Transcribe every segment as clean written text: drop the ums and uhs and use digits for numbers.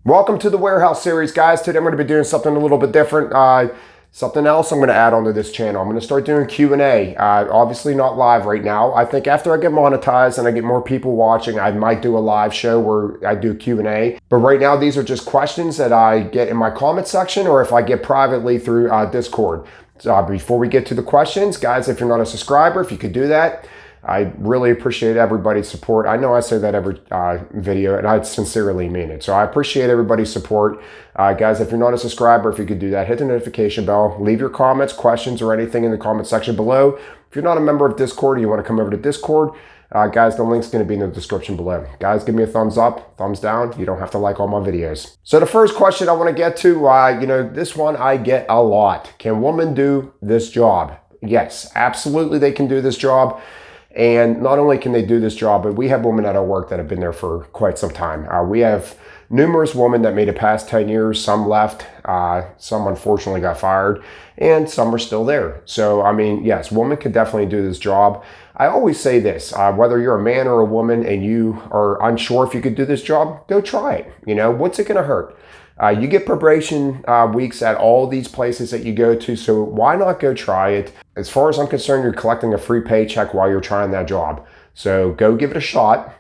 Welcome to the Warehouse series, guys. Today I'm going to be doing something a little bit different. Something else I'm going to add onto this channel. I'm going to start doing Q&A. Obviously not live right now. I think after I get monetized and I get more people watching, I might do a live show where I do Q&A. But right now, these are just questions that I get in my comment section or if I get privately through Discord. So before we get to the questions, guys, if you're not a subscriber, if you could do that, I really appreciate everybody's support. I know I say that every video, and I sincerely mean it. So I appreciate everybody's support. Guys, if you're not a subscriber, if you could do that, hit the notification bell, leave your comments, questions, or anything in the comment section below. If you're not a member of Discord or you want to come over to Discord, guys, the link's going to be in the description below. Guys, give me a thumbs up, thumbs down. You don't have to like all my videos. So the first question I want to get to, this one I get a lot. Can women do this job? Yes, absolutely they can do this job. And not only can they do this job, but we have women at our work that have been there for quite some time. We have numerous women that made it past 10 years. Some left, some unfortunately got fired, and some are still there. So, I mean, yes, women could definitely do this job. I always say this, whether you're a man or a woman and you are unsure if you could do this job, go try it. What's it going to hurt? You get probation weeks at all these places that you go to, so why not go try it? As far as I'm concerned, you're collecting a free paycheck while you're trying that job. So go give it a shot.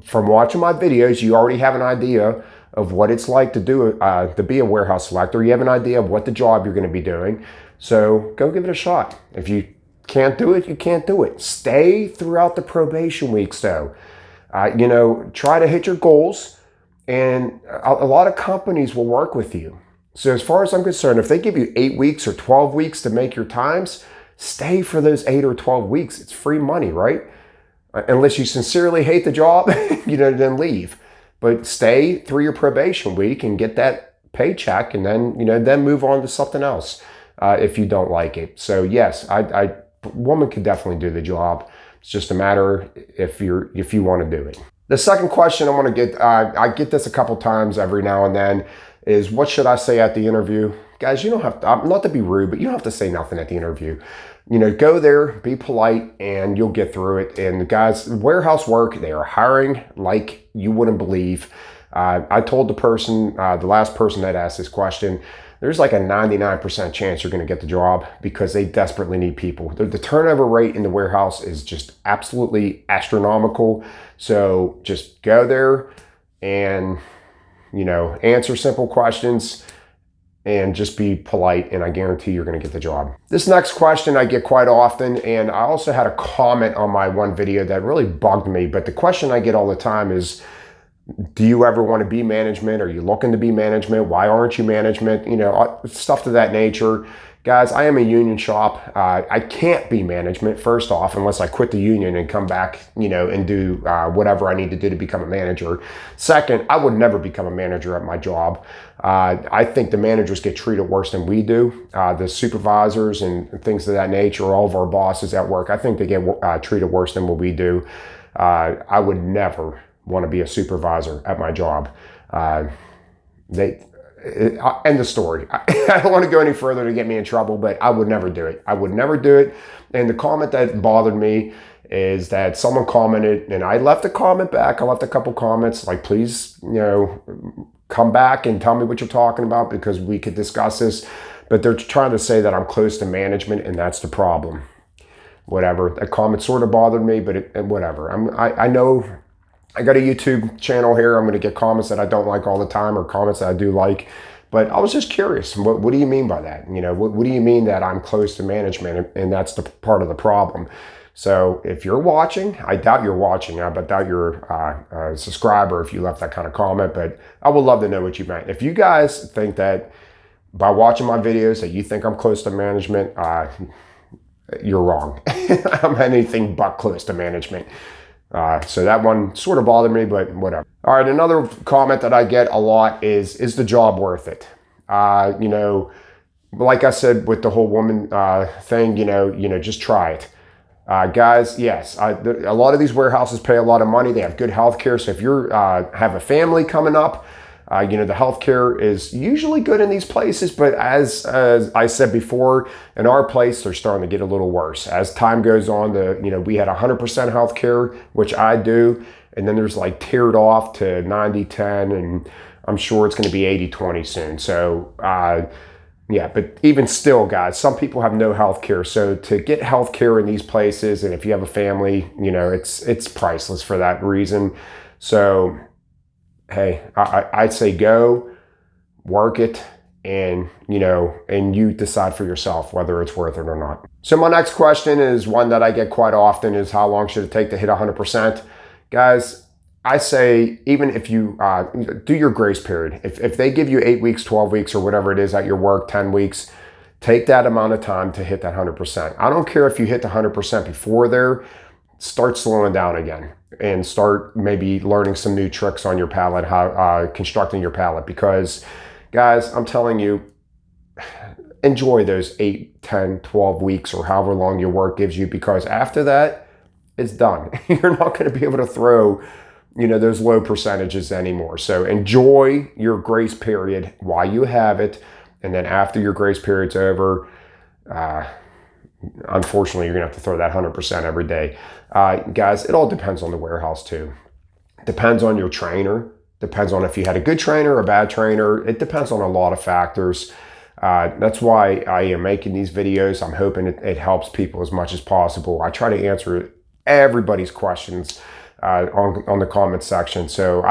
From watching my videos, you already have an idea of what it's like to be a warehouse selector. You have an idea of what the job you're going to be doing. So go give it a shot. If you can't do it, you can't do it. Stay throughout the probation weeks though. Try to hit your goals. And a lot of companies will work with you. So as far as I'm concerned, if they give you 8 weeks or 12 weeks to make your times, stay for those 8 or 12 weeks. It's free money, right? Unless you sincerely hate the job, then leave. But stay through your probation week and get that paycheck and then move on to something else if you don't like it. So yes, woman could definitely do the job. It's just a matter if you want to do it. The second question I want to get, I get this a couple times every now and then, is what should I say at the interview? Guys, you don't have to, not to be rude, but you don't have to say nothing at the interview. Go there, be polite, and you'll get through it. And guys, warehouse work, they are hiring like you wouldn't believe. I told the person, the last person that asked this question, there's like a 99% chance you're going to get the job because they desperately need people. The turnover rate in the warehouse is just absolutely astronomical. So just go there and, answer simple questions and just be polite, and I guarantee you're going to get the job. This next question I get quite often, and I also had a comment on my one video that really bugged me, but the question I get all the time is, do you ever want to be management? Are you looking to be management? Why aren't you management? Stuff to that nature. Guys, I am a union shop. I can't be management, first off, unless I quit the union and come back, and do whatever I need to do to become a manager. Second, I would never become a manager at my job. I think the managers get treated worse than we do. The supervisors and things of that nature, all of our bosses at work, I think they get treated worse than what we do. I would never want to be a supervisor at my job. End the story. I don't want to go any further to get me in trouble, but I would never do it. I would never do it. And the comment that bothered me is that someone commented, and I left a comment back. I left a couple comments like, please, come back and tell me what you're talking about because we could discuss this. But they're trying to say that I'm close to management, and that's the problem. Whatever. That comment sort of bothered me, but whatever. I know I got a YouTube channel here. I'm going to get comments that I don't like all the time or comments that I do like. But I was just curious. What do you mean by that? What do you mean that I'm close to management? And that's the part of the problem. So if you're watching, I doubt you're watching. I doubt you're a subscriber if you left that kind of comment. But I would love to know what you meant. If you guys think that by watching my videos that you think I'm close to management, you're wrong. I'm anything but close to management. So that one sort of bothered me, but whatever. All right, another comment that I get a lot is the job worth it? Like I said with the whole woman thing, just try it. Guys, yes, a lot of these warehouses pay a lot of money. They have good health care. So if you have a family coming up, the healthcare is usually good in these places, but as I said before, in our place, they're starting to get a little worse. As time goes on, we had 100% healthcare, which I do, and then there's like tiered off to 90-10 and I'm sure it's going to be 80-20 soon. So, yeah, but even still, guys, some people have no health care. So to get health care in these places, and if you have a family, you know, it's priceless for that reason. So, hey, I'd say go, work it, and, you know, and you decide for yourself whether it's worth it or not. So my next question is one that I get quite often is how long should it take to hit 100%? Guys, I say even if you do your grace period, if they give you 8 weeks, 12 weeks, or whatever it is at your work, 10 weeks, take that amount of time to hit that 100%. I don't care if you hit the 100% before there, start slowing down again and start maybe learning some new tricks on your pallet, how constructing your pallet, because guys, I'm telling you, enjoy those 8, 10, 12 weeks or however long your work gives you, because after that, it's done. You're not going to be able to throw, you know, those low percentages anymore. So enjoy your grace period while you have it. And then after your grace period's over, unfortunately, you're going to have to throw that 100% every day. Guys, it all depends on the warehouse too. Depends on your trainer. Depends on if you had a good trainer or a bad trainer. It depends on a lot of factors. That's why I am making these videos. I'm hoping it helps people as much as possible. I try to answer everybody's questions on the comment section. So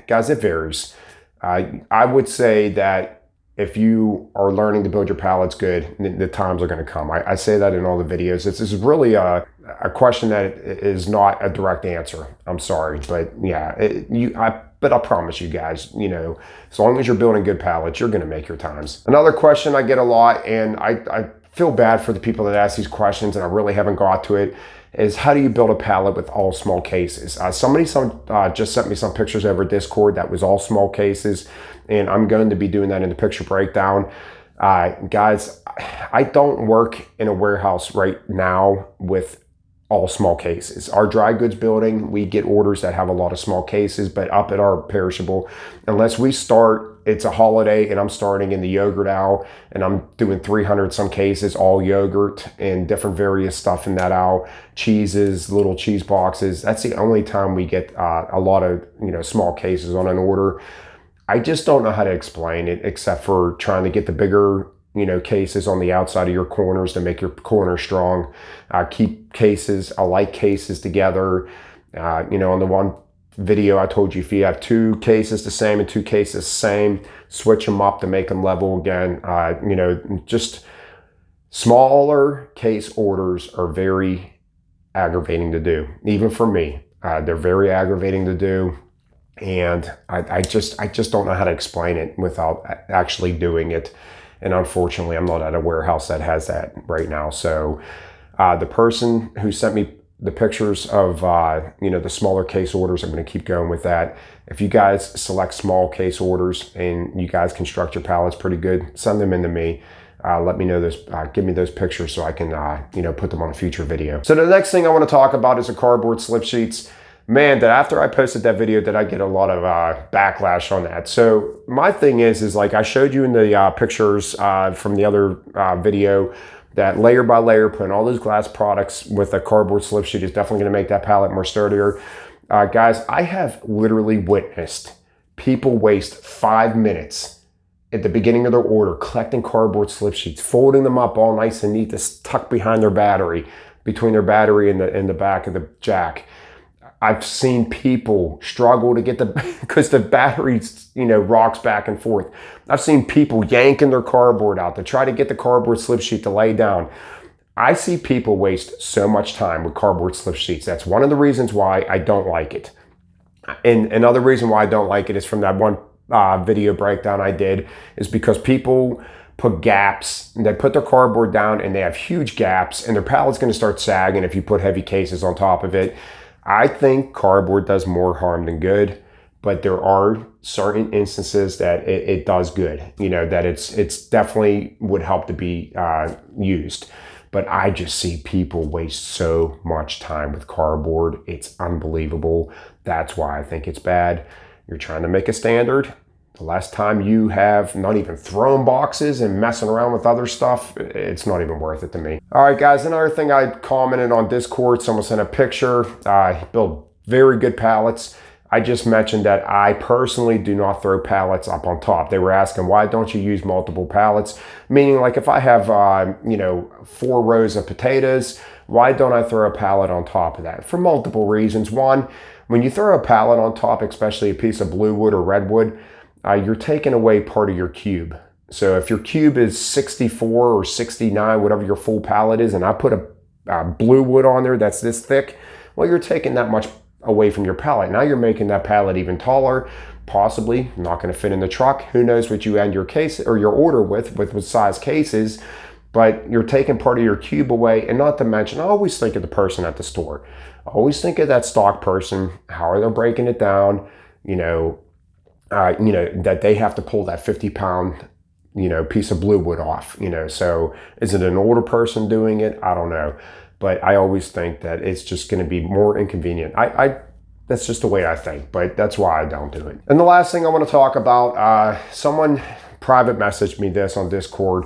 guys, it varies. I would say that if you are learning to build your pallets good, the times are going to come. I say that in all the videos. This is really a question that is not a direct answer. I'm sorry, but yeah, but I promise you guys, you know, as long as you're building good pallets, you're going to make your times. Another question I get a lot, and I feel bad for the people that ask these questions, and I really haven't got to it, is how do you build a pallet with all small cases? Somebody just sent me some pictures over Discord that was all small cases, and I'm going to be doing that in the picture breakdown. Guys, I don't work in a warehouse right now with all small cases. Our dry goods building, we get orders that have a lot of small cases, but up at our perishable, unless we start, it's a holiday and I'm starting in the yogurt aisle and I'm doing 300 some cases, all yogurt and different various stuff in that aisle, cheeses, little cheese boxes. That's the only time we get a lot of, you know, small cases on an order. I just don't know how to explain it except for trying to get the bigger, you know, cases on the outside of your corners to make your corner strong. Keep cases, I like cases together. You know, on the one video I told you, if you have 2 cases the same and 2 cases the same, switch them up to make them level again. You know, just smaller case orders are very aggravating to do, even for me. They're very aggravating to do. And I just don't know how to explain it without actually doing it. And unfortunately, I'm not at a warehouse that has that right now. So the person who sent me the pictures of, you know, the smaller case orders, I'm going to keep going with that. If you guys select small case orders and you guys construct your pallets pretty good, send them in to me. Let me know those, give me those pictures so I can, you know, put them on a future video. So the next thing I want to talk about is the cardboard slip sheets. Man, that after I posted that video, did I get a lot of backlash on that. So my thing is like I showed you in the pictures from the other video, that layer by layer, putting all those glass products with a cardboard slip sheet is definitely going to make that pallet more sturdier. Guys, I have literally witnessed people waste 5 minutes at the beginning of their order collecting cardboard slip sheets, folding them up all nice and neat to tuck behind their battery, between their battery and the back of the jack. I've seen people struggle to get because the battery, you know, rocks back and forth. I've seen people yanking their cardboard out to try to get the cardboard slip sheet to lay down. I see people waste so much time with cardboard slip sheets. That's one of the reasons why I don't like it. And another reason why I don't like it is from that one video breakdown I did, is because people put gaps, and they put their cardboard down and they have huge gaps and their pallet's going to start sagging if you put heavy cases on top of it. I think cardboard does more harm than good, but there are certain instances that it does good, you know, that it's definitely would help to be used. But I just see people waste so much time with cardboard. It's unbelievable. That's why I think it's bad. You're trying to make a standard. The last time you have not even thrown boxes and messing around with other stuff, it's not even worth it to me. All right, guys, another thing I commented on Discord, someone sent a picture. Build very good pallets. I just mentioned that I personally do not throw pallets up on top. They were asking, why don't you use multiple pallets? Meaning, like if I have, 4 rows of potatoes, why don't I throw a pallet on top of that? For multiple reasons. One, when you throw a pallet on top, especially a piece of blue wood or redwood, you're taking away part of your cube. So if your cube is 64 or 69, whatever your full pallet is, and I put a blue wood on there that's this thick, well, you're taking that much away from your pallet. Now you're making that pallet even taller, possibly not going to fit in the truck. Who knows what you end your case or your order with size cases, but you're taking part of your cube away. And not to mention, I always think of the person at the store. I always think of that stock person. How are they breaking it down? That they have to pull that 50-pound, piece of blue wood off, so is it an older person doing it? I don't know. But I always think that it's just going to be more inconvenient. That's just the way I think, but that's why I don't do it. And the last thing I want to talk about, someone private messaged me this on Discord.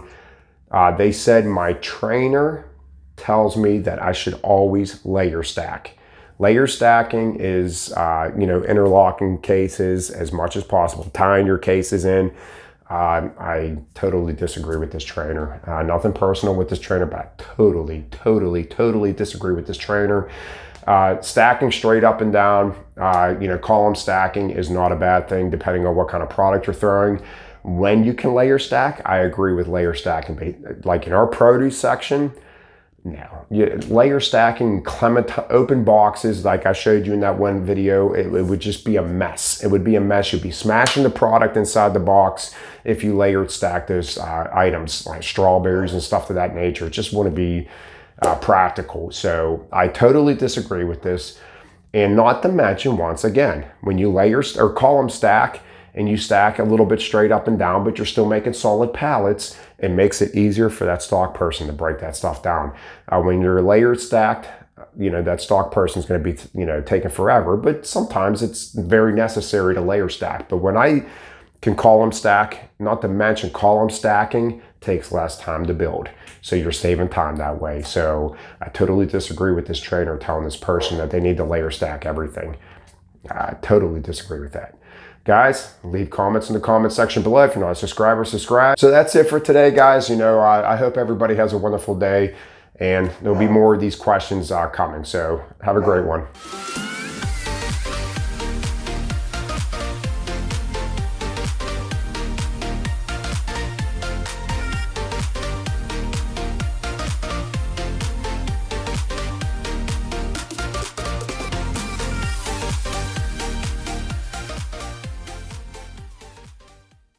They said my trainer tells me that I should always layer stack. Layer stacking is, interlocking cases as much as possible, tying your cases in. I totally disagree with this trainer. Nothing personal with this trainer, but I totally disagree with this trainer. Stacking straight up and down, column stacking is not a bad thing depending on what kind of product you're throwing. When you can layer stack, I agree with layer stacking. Like in our produce section, no. Layer stacking open boxes like I showed you in that one video, it would just be a mess. It would be a mess. You'd be smashing the product inside the box if you layered stack those items like strawberries and stuff of that nature. It just wouldn't be practical. So I totally disagree with this. And not to mention, once again, when you layer or column stack and you stack a little bit straight up and down, but you're still making solid pallets, it makes it easier for that stock person to break that stuff down. When you're layered stacked, that stock person is going to be, taking forever, but sometimes it's very necessary to layer stack. But when I can column stack, not to mention column stacking takes less time to build. So you're saving time that way. So I totally disagree with this trainer telling this person that they need to layer stack everything. I totally disagree with that. Guys, leave comments in the comment section below. If you're not a subscriber, subscribe. So that's it for today, guys. I hope everybody has a wonderful day, and there'll be more of these questions coming. So have a great one.